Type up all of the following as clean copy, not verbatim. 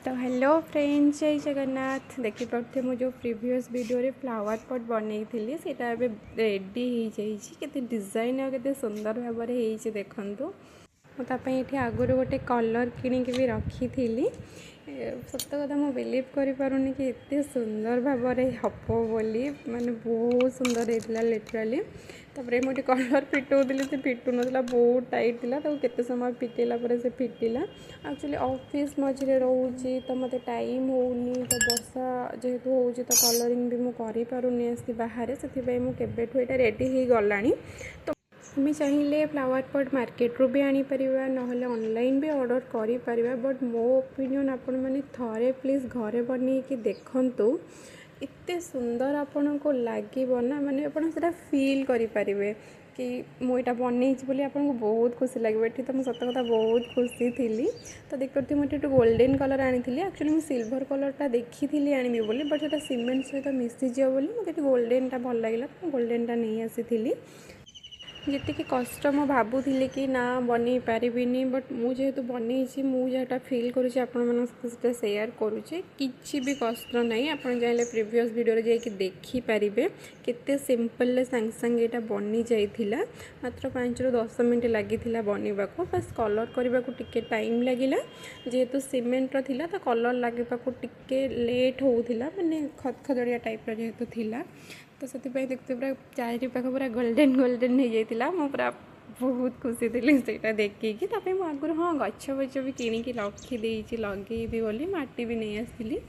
तो hello friends, जय जगन्नाथ। देखिपे मुझे जो प्रीवियस वीडियो रे फ्लावर पॉट बनई थी सेटा एबे रेडी हो जाइए। केते डिजाइन और केते सुंदर भाव में देखंतु। मुझे आगुरी गोटे कलर किଣିकी भी रखी थी। सत कथा मुझे बिलीव करें कि एत सुंदर भाव में हम बोली माने बहुत सुंदर होता लिटराली। तापर मुझे कलर फिटौली से फिटू ना बहुत टाइट था। केते समय फिटेला से फिटिला। एक्चुअली ऑफिस मझे रोचे तो मत टाइम होनी तो वर्षा जेहेतु हो तो कलरिंग भी मुझे कर बाहर से मुझे रेडी हो गला। तो आम चाहिए फ्लावर पॉट मार्केट रू भी आनीपर ना ऑनलाइन भी ऑर्डर कर। बट मो ओपिनियन आपण मैंने थे प्लीज घरे बनईकि देखु। एते सुंदर आपन को लगे ना माने आपन सेटा फील करें कि मुझा बनई बोली आपको बहुत खुशी लगे। ये तो मुझे सत कथा बहुत खुशी थी। तो देखते मुझे गोल्डन कलर आनी थी। एक्चुअली मुझे सिल्वर कलरटा देखी थी आनी बोली बट से सीमेंट सहित मिसीज बोली मुझे गोल्डनटा भल लगे तो गोल्डनटा नहीं आसी। जी कष्ट मु भावुली कि ना बन पारिनी बट मुझे बनई मुझा फिल करुँचे सेयार करुचे कि भी कष्ट ना। आप चाहिए प्रीवियस वीडियो जाकि देखिपारे केते सिंपल सांगे सांगे यहाँ बनी जाइला। मात्र 5 ରୁ 10 मिनट लगी बनवा को। बस कलर करने को टिके टाइम लगिला। जेहेतु सीमेंट थिला तो कलर लगे टिके लेट होता माने खदखदड़िया टाइप जेहेतु थिला। तो से देखते पूरा चारि पाख पूरा गोल्डन गोल्डन हो जाता। मु पूरा बहुत खुशी थी से देखिकी। मुझे आगुरी हाँ गछ बच भी किଣିकी रखीदे लगे बोली माटी भी नहीं आसती।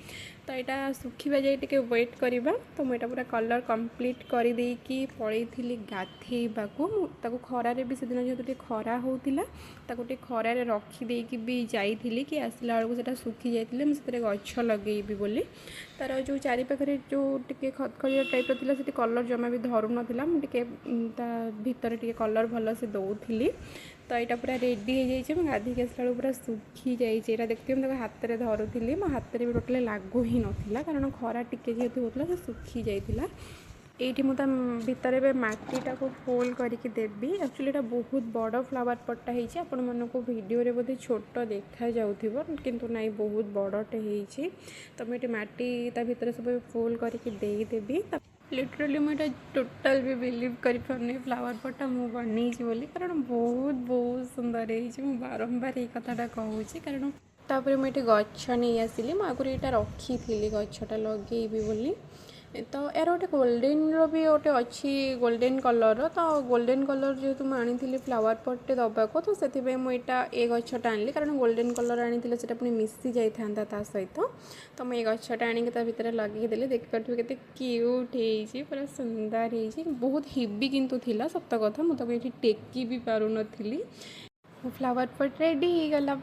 तो यहाँ सुखा जाए टे वेट करवा। तो मुझे पूरा कलर कंप्लीट कर देकी पलि थी गाधेबा को खरारे भी सेदिन जेहेतु खरा होता खरारे रखीदेकी भी जाइली कि आसला बेलू से सुखी जाते मुझे गछ लगेबी बोली। तार जो चारि पाखे जो टे खदखदिया टाइप थी कलर जमा भी धरू नाला। मुझे भितर टे कलर भल से दौली। तो यहाँ पूरा रेडी हो जाए। गाधिक आसला पूरा सुखी जाइए। देखते मुझे हाथ में धरुली मो हाथ में भी टोटल लागू ही नाला कारण खरा टिके जेहेतु होता से सुखी जाइला। ये मुझे भितर मटीटा को फोल्ड करके देवी। एक्चुअली ये बहुत बड़ फ्लावर पॉटा होती आपण मानक वीडियो बोधे छोट देखा जाऊथिबो किंतु नाई बहुत बड़टे होती। तो मुझे मटी ता भितर सब फोल्ड करके देदेवी। लिटराली मुझे टोटाल भी बिलीव कर फ्लावर पॉटा मुझे बनई बोली कारण बहुत बहुत सुंदर हो। बारंबार ये कथाटा कहूँ कारण तापर मुझे गछ नहीं आसिली। मुझे यहाँ रखी थी गछटा लगे बोली। तो यार गोटे गोल्डन भी गोटे अच्छी गोल्डन कलर। तो गोल्डन कलर जेहेतु मुझे फ्लावर पॉटे दबाको तो से मुझा ये गछटा आनी कारण गोल्डन कलर आनी से पुणी मिसी जाता सहित। तो मुझे गछटा आनिक भितर लगेदेली। देखिपे केते क्यूट हो पूरा सुंदर हो बहुत हेवी किंतु थिला सत कथा मुझे टेकी भी पार नी। फ्लावर पॉट रेडी हो गला।